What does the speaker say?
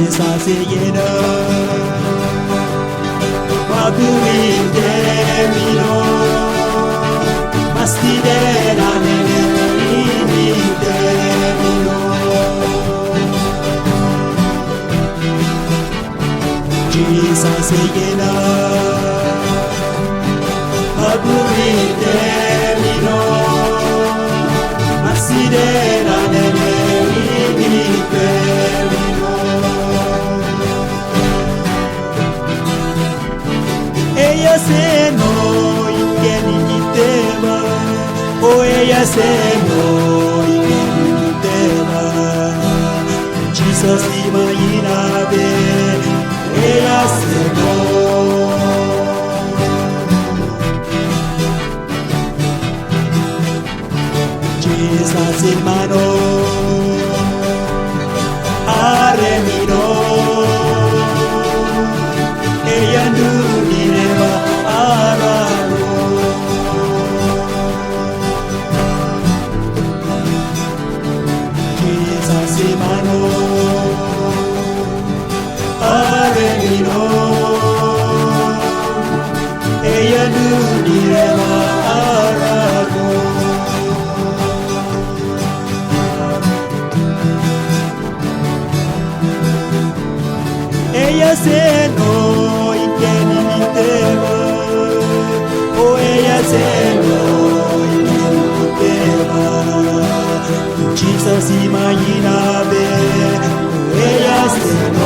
Jesus yena Babuinde mino Mastidera nene inide mino Jesus yena Babuinde mino Mastidera nene inide mino Ella se no ingeni nitema O ella se no ingeni nitema Jesus imagina be Ella se no Jesus hermano Arremino Ella no direva araro Jesus hermano Arremino Ella no direva araro Ella se no ingeni nitema O ella se no ingeni nitema Jesus imagina be Ella se no